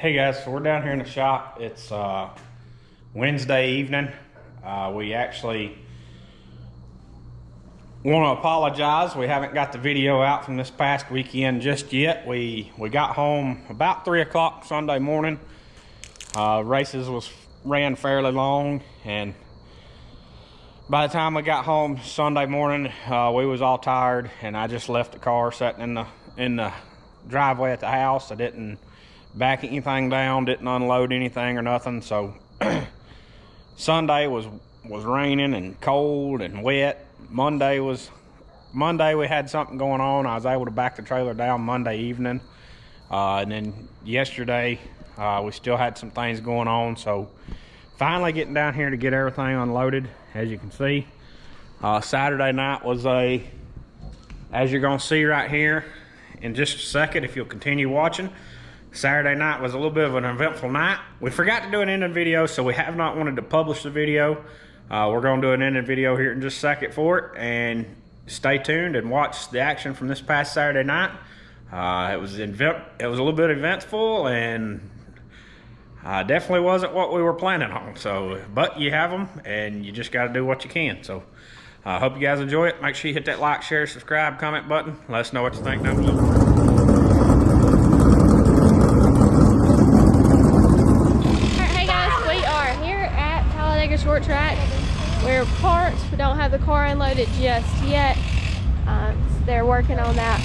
Hey guys, so we're down here in the shop. It's Wednesday evening. We actually want to apologize. We haven't got the video out from this past weekend just yet. We got home about 3 o'clock Sunday morning. Races ran fairly long, and by the time we got home Sunday morning, we was all tired, and I just left the car sitting in the driveway at the house. I didn't back anything down, didn't unload anything or nothing. So Sunday was raining and cold and wet. Monday we had something going on. I was able to back the trailer down Monday evening, and then yesterday we still had some things going on. So finally getting down here to get everything unloaded. As you can see, Saturday night was as you're gonna see right here in just a second if you'll continue watching. Saturday night was a little bit of an eventful night. We forgot to do an ending video, so we have not wanted to publish the video. We're going to do an ending video here in just a second for it, and stay tuned and watch the action from this past Saturday night. It was a little bit eventful, and definitely wasn't what we were planning on. So, but you have them, and you just got to do what you can. So, I hope you guys enjoy it. Make sure you hit that like, share, subscribe, comment button. Let us know what you think down below. Short track. We're parked. We don't have the car unloaded just yet. They're working on that.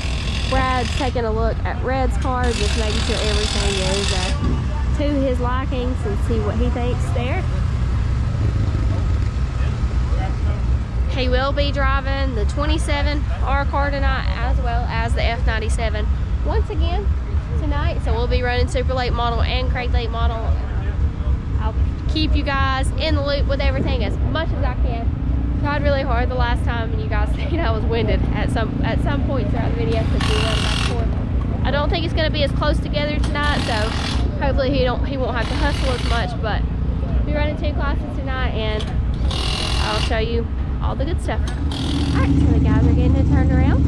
Brad's taking a look at Red's car, just making sure everything is to his likings and see what he thinks there. He will be driving the 27R car tonight, as well as the F97 once again tonight. So we'll be running super late model and crate late model. I'll keep you guys in the loop with everything as much as I can. Tried really hard the last time, and you guys think I was winded at some point throughout the video because we went back and forth. I don't think it's going to be as close together tonight, so hopefully he won't have to hustle as much. But we'll be running 2 classes tonight, and I'll show you all the good stuff. All right, so the guys are getting it turned around.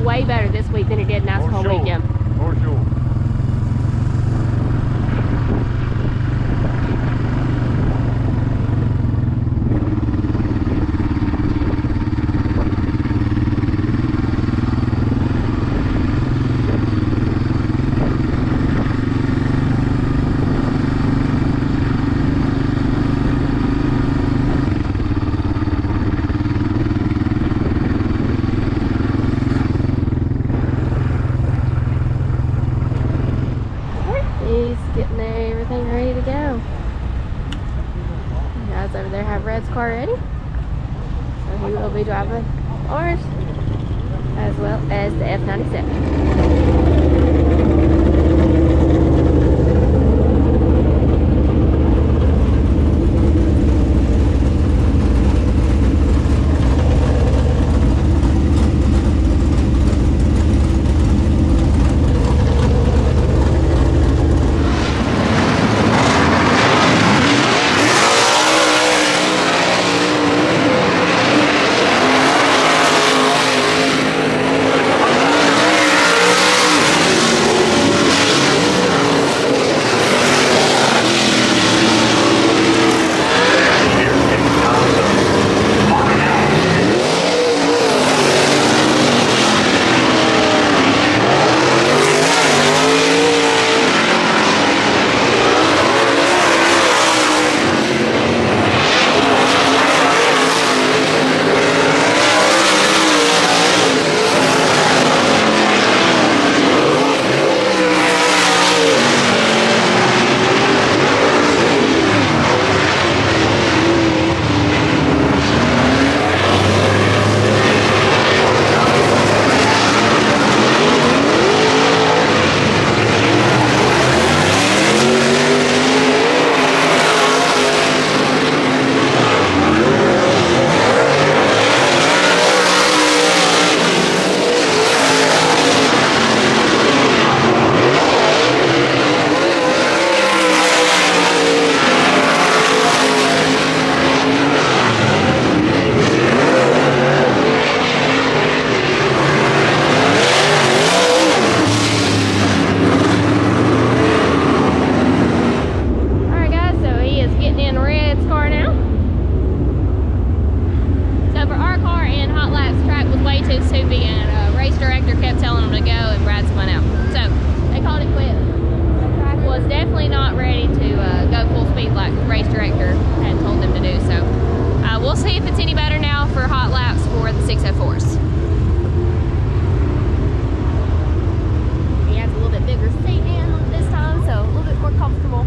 Way better this week than it did NASCAR weekend. For sure. Over there have Red's car ready, so he will be driving ours as well as the F97. Soupy, and race director kept telling them to go, and Brad spun out. So they called it quits. The track was definitely not ready to go full speed like race director had told them to do. So we'll see if it's any better now for hot laps for the 604s. He has a little bit bigger seat in this time, so a little bit more comfortable.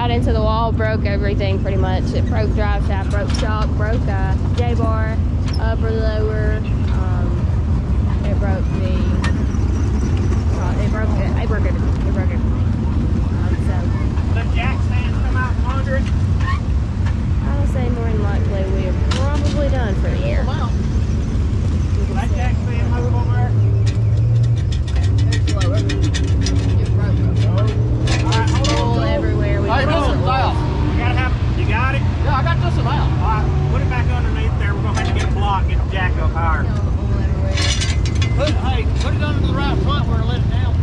Into the wall, broke everything pretty much. It broke drive shaft, broke shock, broke J-bar, upper, lower. It broke the. It broke everything. It broke everything. The jack stands come out from under it. I would say more than likely we are probably done for the year. That jack stand move on there. It broke. Alright, hold on. All everywhere. We You got it? Yeah, I got this amount. Alright, put it back underneath there. We're gonna have to get a block, get the jack up higher. Put it under the right front where I let it down.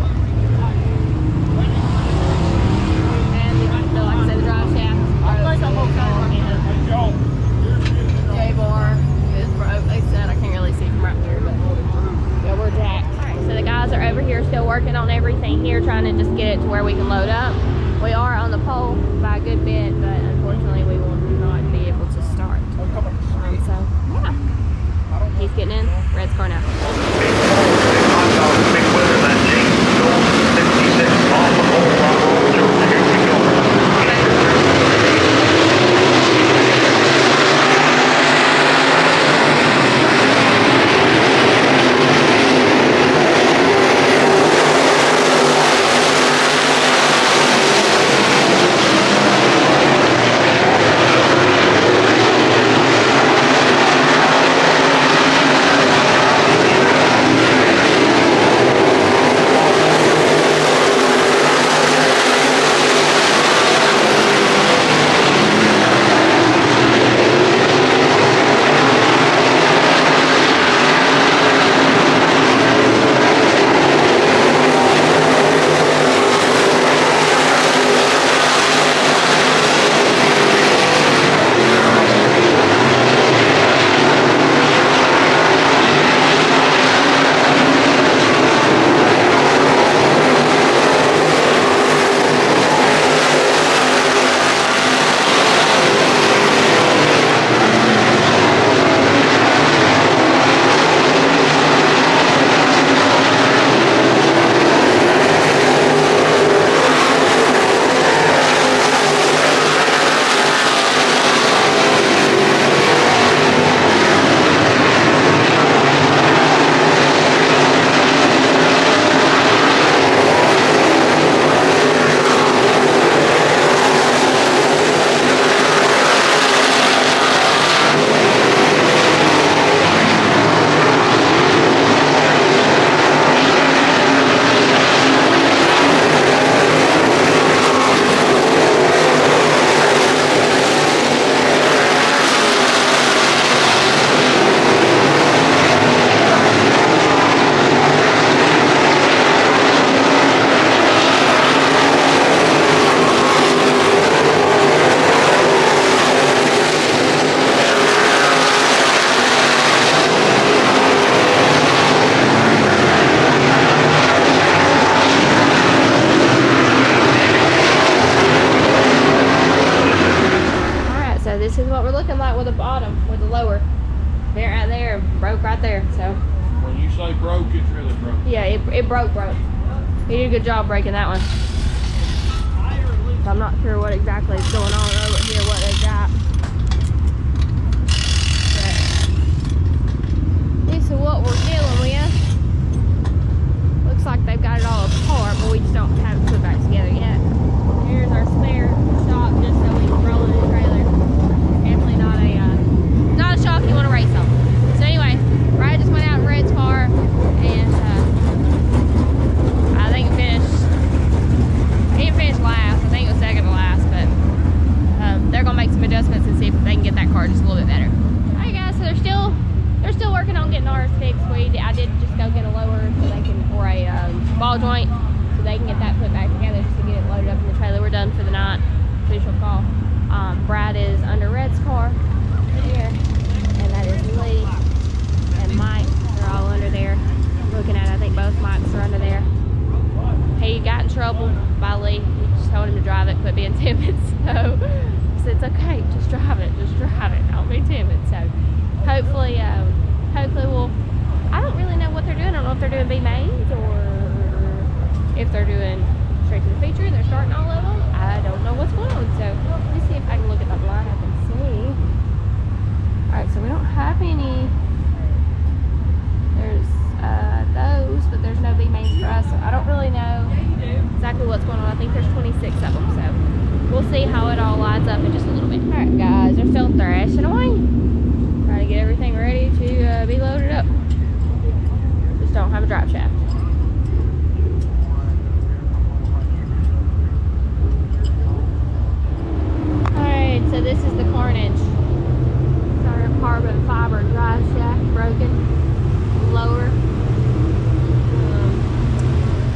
And like I said, the drive shaft. I think I'm okay. J-bar is broke. Like I said, I can't really see from right here, but yeah, we're jacked. Alright, so the guys are over here still working on everything here, trying to just get it to where we can load up. We are on the pole by a good bit, but unfortunately we will not be able to start. So, yeah. He's getting in. Red's car now. looking like with the bottom, with the lower. There, right there, broke right there. So. When you say broke, it's really broke. Yeah, it broke. He did a good job breaking that one. So I'm not sure what exactly is going on over here, what they got. But this is what we're dealing with. Looks like they've got it all apart, but we just don't have it put back together yet. Here's our spare shock, just so we can roll it in the trailer. Definitely not a shock you want to race on. So anyway, Brad just went out in Red's car, and I think he didn't finish last. I think it was second to last, but they're gonna make some adjustments and see if they can get that car just a little bit better. Alright guys, so they're still working on getting ours fixed. I did just go get a lower so they can, or a ball joint, so they can get that put back together just to get it loaded up in the trailer. We're done for the night. Official call. Brad is under Red's car here, and that is Lee and Mike. They're all under there. Looking at it, I think both Mikes are under there. He got in trouble by Lee. He just told him to drive it, quit being timid. So it's okay, just drive it, don't be timid. So hopefully we'll, I don't really know what they're doing. I don't know if they're doing B-mains or if they're doing straight to the feature. They're starting all of them. I don't know what's going on. So let me see if I can look at the lineup and see. Alright, so we don't have any. There's those, but there's no B-mains for us. So I don't really know exactly what's going on. I think there's 26 of them. So we'll see how it all lines up in just a little bit. Alright guys, they're still thrashing away. Trying to get everything ready to be loaded up. Just don't have a drive shaft. Alright, so this is the carnage. It's our carbon fiber drive shaft broken. Lower.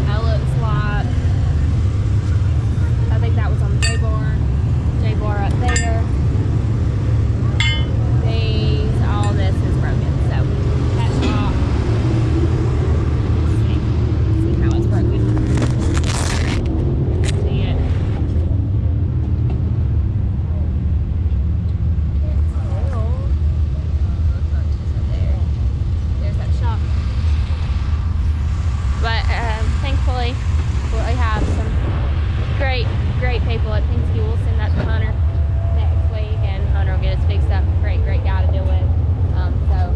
That looks like, I think that was on the J-bar up there. All this is broken, so that's off. Let's see how it's broken. See it. There's that shock. But thankfully, we have some great people at Penske. We'll send that to Hunter next week, and Hunter will get us fixed up. Great guy to deal with. So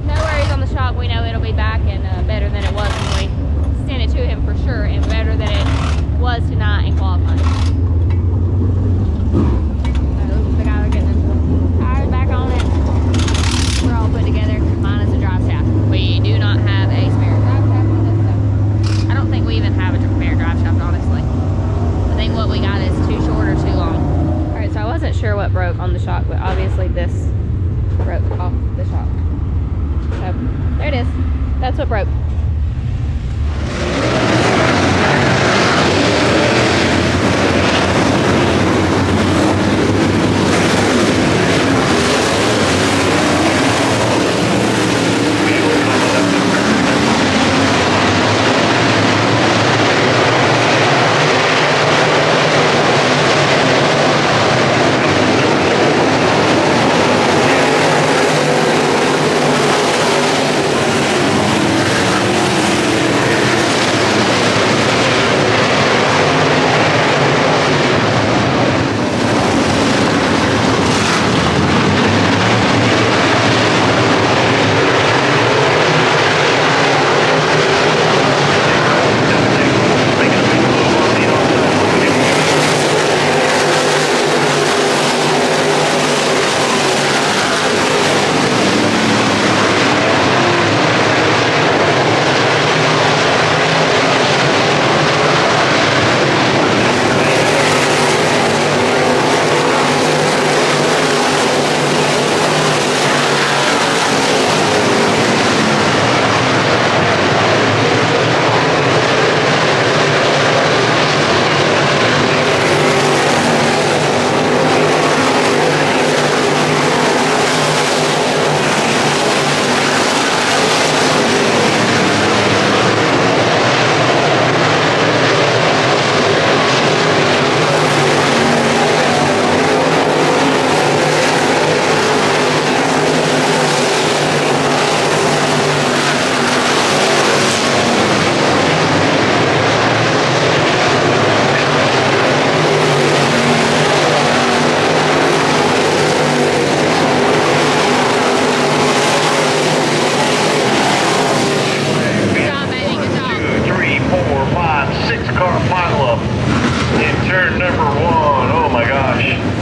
no worries on the shock. We know it'll be back and better than it was when we sent it to him for sure, and better than it was tonight in qualifying. So the guy we're getting the tires back on it. We're all put together. Mine is a drive shaft. We do not have a spare drive shaft on this, so I don't think we even have a spare drive shaft, honestly. I think what we got is too short or too long. Alright, so I wasn't sure what broke on the shock, but obviously this broke off the shock. So there it is. That's what broke. turn number 1. Oh my gosh.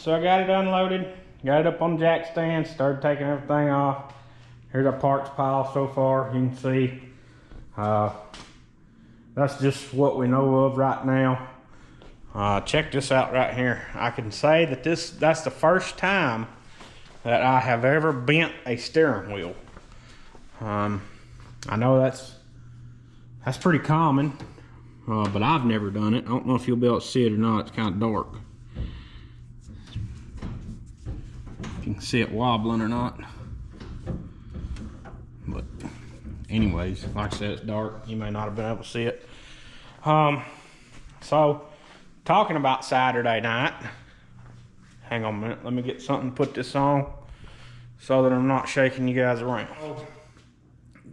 so I got it unloaded, got it up on the jack stand, started taking everything off. Here's our parts pile so far. You can see that's just what we know of right now. Check this out right here. I can say that that's the first time that I have ever bent a steering wheel. I know that's pretty common, but I've never done it. I don't know if you'll be able to see it or not. It's kind of dark. If you can see it wobbling or not. But anyways, like I said, it's dark. You may not have been able to see it. So talking about Saturday night, hang on a minute, let me get something to put this on so that I'm not shaking you guys around.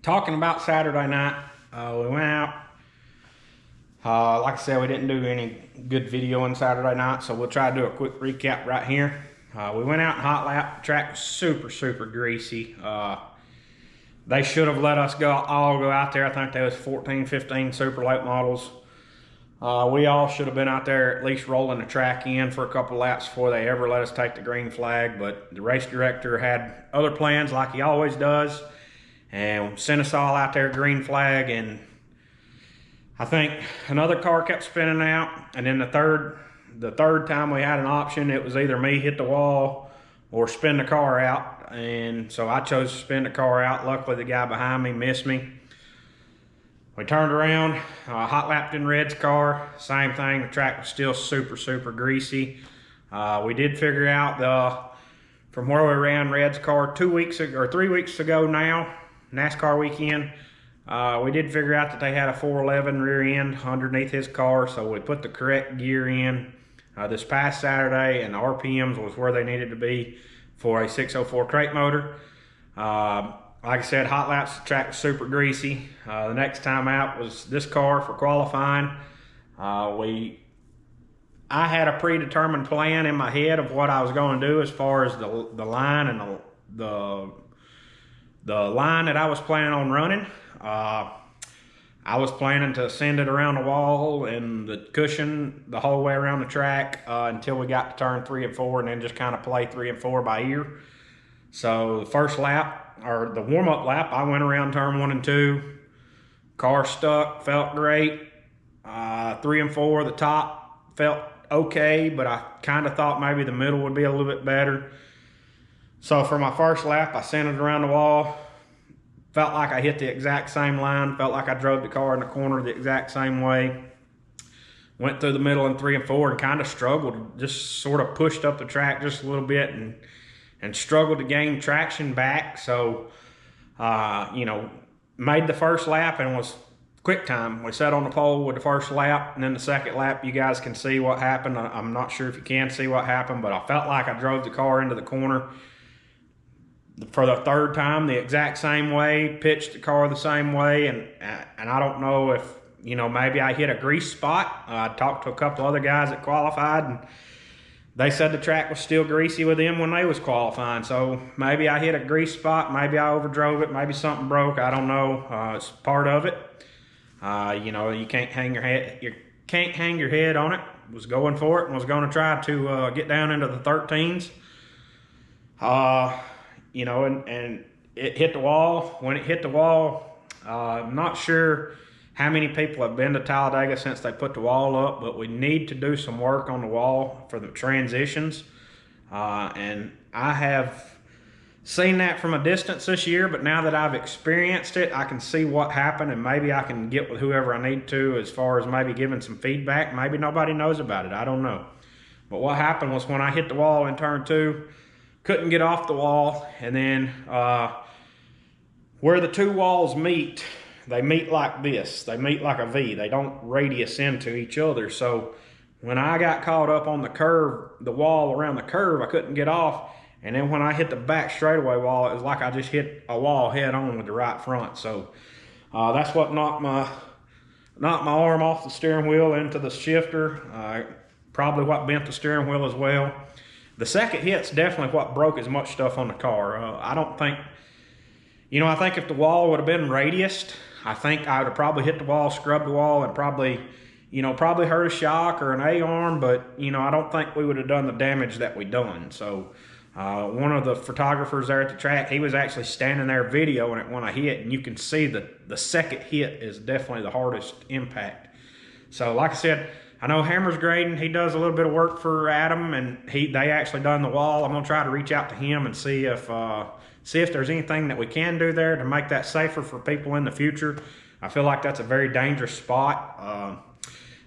Talking about Saturday night, we went out. Like I said, we didn't do any good video on Saturday night, so we'll try to do a quick recap right here. We went out and hot lap. The track was super greasy. They should have let us all go out there. I think there was 14, 15 super late models. We all should have been out there at least rolling the track in for a couple laps before they ever let us take the green flag, but the race director had other plans like he always does and sent us all out there green flag, and I think another car kept spinning out, and then the third time we had an option, it was either me hit the wall or spin the car out, and so I chose to spin the car out. Luckily the guy behind me missed me. We turned around, hot lapped in Red's car, same thing. The track was still super greasy. We did figure out from where we ran Red's car 2 weeks ago, or 3 weeks ago now, NASCAR weekend, we did figure out that they had a 411 rear end underneath his car, so we put the correct gear in this past Saturday, and the RPMs was where they needed to be for a 604 crate motor. Like I said, hot laps, the track was super greasy. The next time out was this car for qualifying. I had a predetermined plan in my head of what I was going to do as far as the line and the line that I was planning on running. I was planning to send it around the wall and the cushion the whole way around the track until we got to turn 3 and 4, and then just kind of play 3 and 4 by ear. So the first lap, or the warm-up lap, I went around turn 1 and 2. Car stuck, felt great. 3 and 4, the top felt okay, but I kind of thought maybe the middle would be a little bit better. So for my first lap, I sent it around the wall. Felt like I hit the exact same line. Felt like I drove the car in the corner the exact same way. Went through the middle in 3 and 4 and kind of struggled. Just sort of pushed up the track just a little bit and struggled to gain traction back. So, you know, made the first lap and was quick time. We sat on the pole with the first lap, and then the second lap, you guys can see what happened. I'm not sure if you can see what happened, but I felt like I drove the car into the corner for the third time the exact same way, pitched the car the same way, and I don't know if, you know, maybe I hit a grease spot. I talked to a couple other guys that qualified, and they said the track was still greasy with them when they was qualifying. So maybe I hit a grease spot, maybe I overdrove it, maybe something broke, I don't know. It's part of it. You know, you can't hang your head on it. Was going for it and was going to try to get down into the 13s. You know, and it hit the wall. When it hit the wall, I'm not sure how many people have been to Talladega since they put the wall up, but we need to do some work on the wall for the transitions. And I have seen that from a distance this year, but now that I've experienced it, I can see what happened, and maybe I can get with whoever I need to as far as maybe giving some feedback. Maybe nobody knows about it, I don't know. But what happened was when I hit the wall in turn 2, couldn't get off the wall, and then where the two walls meet, they meet like this. They meet like a V. They don't radius into each other. So when I got caught up on the curve, the wall around the curve, I couldn't get off. And then when I hit the back straightaway wall, it was like I just hit a wall head on with the right front. So that's what knocked my arm off the steering wheel into the shifter. Probably what bent the steering wheel as well. The second hit's definitely what broke as much stuff on the car. I don't think, you know, I think if the wall would have been radiused, I think I would have probably hit the wall, scrubbed the wall, and probably, you know, probably hurt a shock or an A-arm, but, you know, I don't think we would have done the damage that we done. So one of the photographers there at the track, he was actually standing there videoing it when I hit, and you can see that the second hit is definitely the hardest impact. So like I said, I know Hammer's Grading, he does a little bit of work for Adam, and they actually done the wall. I'm gonna try to reach out to him and see if there's anything that we can do there to make that safer for people in the future. I feel like that's a very dangerous spot.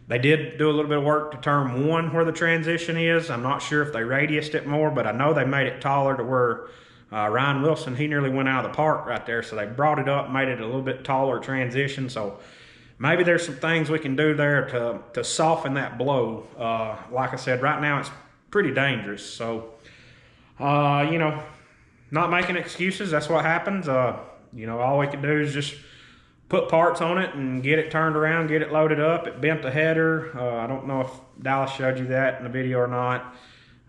They did do a little bit of work to turn 1 where the transition is. I'm not sure if they radiused it more, but I know they made it taller to where Ryan Wilson, he nearly went out of the park right there. So they brought it up, made it a little bit taller transition. So maybe there's some things we can do there to soften that blow. Like I said, right now it's pretty dangerous. So, you know, not making excuses, that's what happens. You know, all we can do is just put parts on it and get it turned around, get it loaded up. It bent the header. I don't know if Dallas showed you that in the video or not.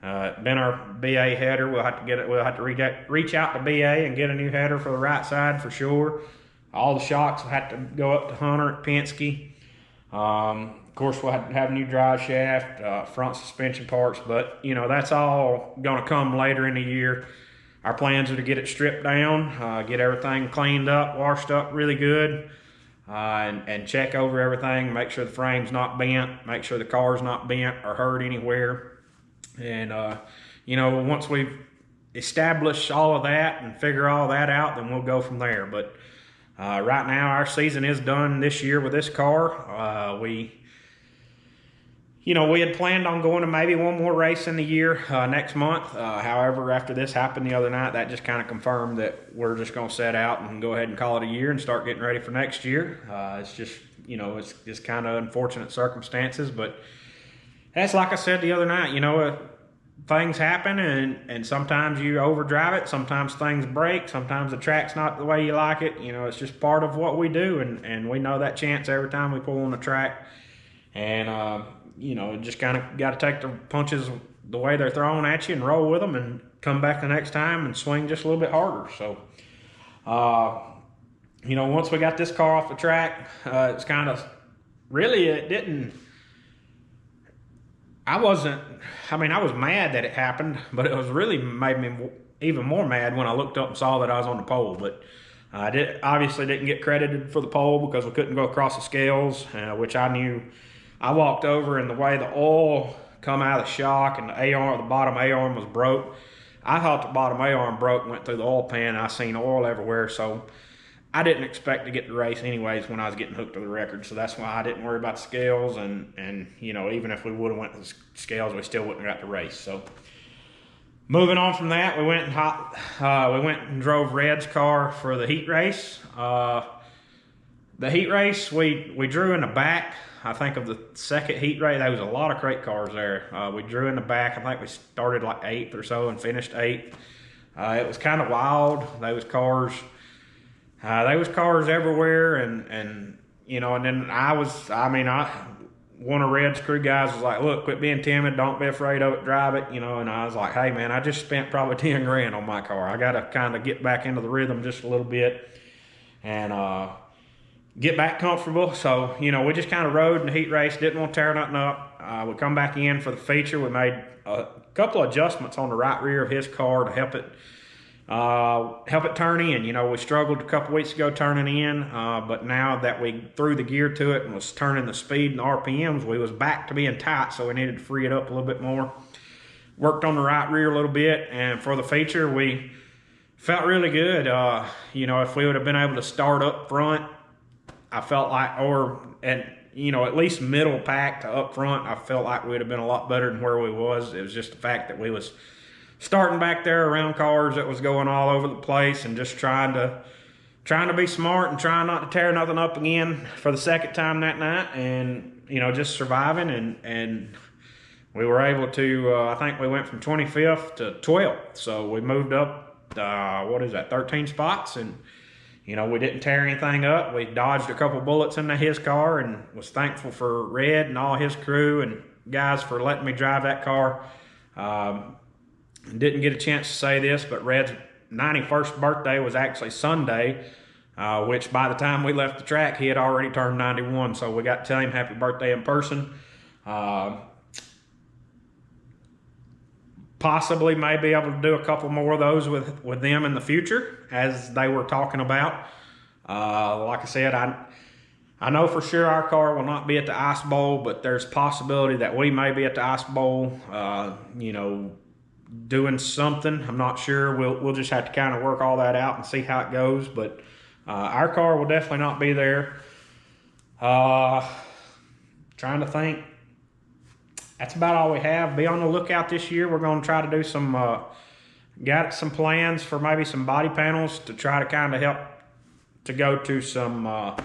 It bent our BA header. We'll have to get it. We'll have to reach out to BA and get a new header for the right side for sure. All the shocks will have to go up to Hunter at Penske. Of course, we'll have to have a new drive shaft, front suspension parts, but you know, that's all going to come later in the year. Our plans are to get it stripped down, get everything cleaned up, washed up really good, and check over everything, make sure the frame's not bent, make sure the car's not bent or hurt anywhere. And, you know, once we've established all of that and figure all that out, then we'll go from there. But right now, our season is done this year with this car. You know, we had planned on going to maybe one more race in the year next month. However, after this happened the other night, that just kind of confirmed that we're just going to set out and go ahead and call it a year and start getting ready for next year. It's just, you know, it's just kind of unfortunate circumstances. But that's like I said the other night, you know, things happen and sometimes you overdrive it. Sometimes things break. Sometimes the track's not the way you like it. You know, it's just part of what we do. And we know that chance every time we pull on the track. And, you know, just kind of got to take the punches the way they're thrown at you and roll with them and come back the next time and swing just a little bit harder. So, you know, once we got this car off the track, it's kind of, really it didn't, I was mad that it happened, but it was really made me even more mad when I looked up and saw that I was on the pole. But I obviously didn't get credited for the pole because we couldn't go across the scales, which I knew. I walked over, and the way the oil come out of the shock and the A-arm, the bottom A-arm was broke. I thought the bottom A-arm broke and went through the oil pan. I seen oil everywhere, so I didn't expect to get the race anyways when I was getting hooked to the record. So that's why I didn't worry about the scales, and you know, even if we would have went to the scales, we still wouldn't have got the race. So moving on from that, we went and drove Red's car for the heat race. The heat race, we drew in the back. I think of the second heat race, there was a lot of crate cars there. We drew in the back. I think we started like 8th or so and finished 8th. It was kind of wild. There was cars everywhere, and you know, and then one of Red's crew guys was like, "Look, quit being timid. Don't be afraid of it. Drive it." You know, and I was like, "Hey man, I just spent probably 10 grand on my car. I got to kind of get back into the rhythm just a little bit and get back comfortable." So, you know, we just kind of rode in the heat race, didn't want to tear nothing up. We come back in for the feature. We made a couple of adjustments on the right rear of his car to help it turn in. You know, we struggled a couple weeks ago turning in, but now that we threw the gear to it and was turning the speed and the RPMs, we was back to being tight, so we needed to free it up a little bit more. Worked on the right rear a little bit, and for the feature, we felt really good. You know, if we would have been able to start up front, I felt like, you know, at least middle pack to up front, I felt like we'd have been a lot better than where we was. It was just the fact that we was starting back there around cars that was going all over the place and just trying to be smart and trying not to tear nothing up again for the second time that night, and you know, just surviving, and we were able to I think we went from 25th to 12th, so we moved up 13 spots, and you know, we didn't tear anything up. We dodged a couple bullets into his car and was thankful for Red and all his crew and guys for letting me drive that car. Didn't get a chance to say this, but Red's 91st birthday was actually Sunday. which by the time we left the track, he had already turned 91. So we got to tell him happy birthday in person. Possibly may be able to do a couple more of those with them in the future, as they were talking about. Like I said, I know for sure our car will not be at the Ice Bowl, but there's possibility that we may be at the Ice Bowl, you know, doing something. I'm not sure. We'll just have to kind of work all that out and see how it goes. But our car will definitely not be there. Trying to think. That's about all we have. Be on the lookout this year. We're going to try to do some, got some plans for maybe some body panels to try to kind of help to go to some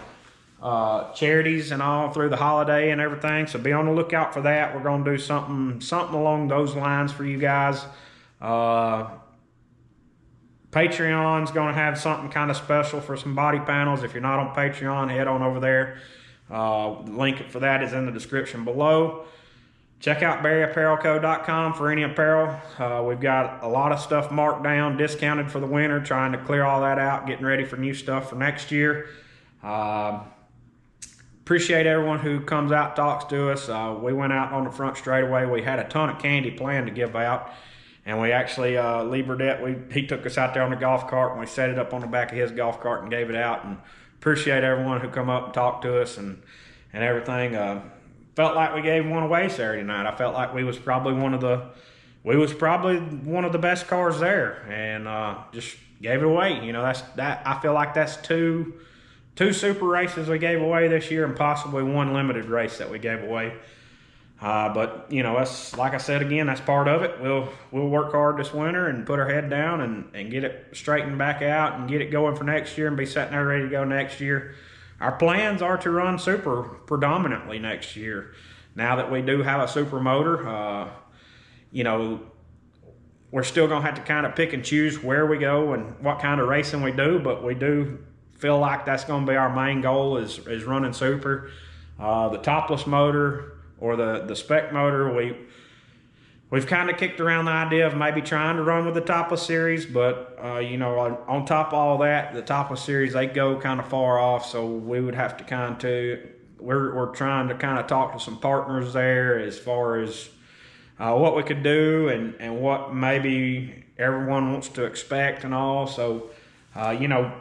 charities and all through the holiday and everything. So be on the lookout for that. We're going to do something along those lines for you guys. Patreon's going to have something kind of special for some body panels. If you're not on Patreon, head on over there. The link for that is in the description below. Check out berryapparelco.com for any apparel. We've got a lot of stuff marked down, discounted for the winter, trying to clear all that out, getting ready for new stuff for next year. Appreciate everyone who comes out, talks to us. We went out on the front straightaway. We had a ton of candy planned to give out. And we actually, Lee Burdett, he took us out there on the golf cart and we set it up on the back of his golf cart and gave it out. And appreciate everyone who come up and talked to us and everything. Felt like we gave one away Saturday night. I felt like we was probably one of the best cars there, and just gave it away. You know, I feel like that's two super races we gave away this year, and possibly one limited race that we gave away. But you know, that's, like I said again, that's part of it. We'll work hard this winter and put our head down and get it straightened back out and get it going for next year and be sitting there ready to go next year. Our plans are to run super predominantly next year. Now that we do have a super motor, you know, we're still going to have to kind of pick and choose where we go and what kind of racing we do, but we do feel like that's going to be our main goal is running super. The topless motor or the spec motor, we've kind of kicked around the idea of maybe trying to run with the topless series, but you know, on top of all that, the topless series, they go kind of far off, so we would have to kind of, we're trying to kind of talk to some partners there as far as what we could do and what maybe everyone wants to expect and all. So, you know,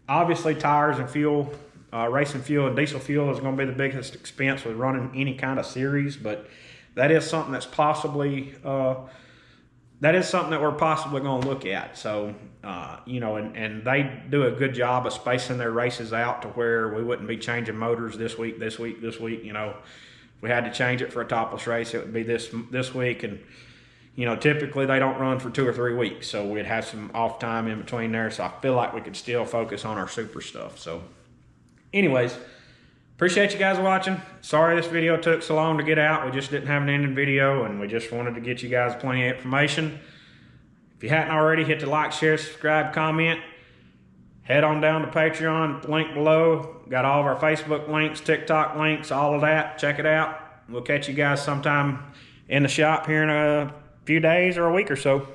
obviously tires and fuel, racing fuel and diesel fuel is going to be the biggest expense with running any kind of series, but that is something that's possibly, that is something that we're possibly going to look at. So, you know, and they do a good job of spacing their races out to where we wouldn't be changing motors this week. You know, if we had to change it for a topless race, it would be this week. And, you know, typically they don't run for 2 or 3 weeks. So we'd have some off time in between there. So I feel like we could still focus on our super stuff. So anyways, appreciate you guys watching. Sorry this video took so long to get out. We just didn't have an ending video, and we just wanted to get you guys plenty of information. If you hadn't already, hit the like, share, subscribe, comment. Head on down to Patreon, link below. Got all of our Facebook links, TikTok links, all of that. Check it out. We'll catch you guys sometime in the shop here in a few days or a week or so.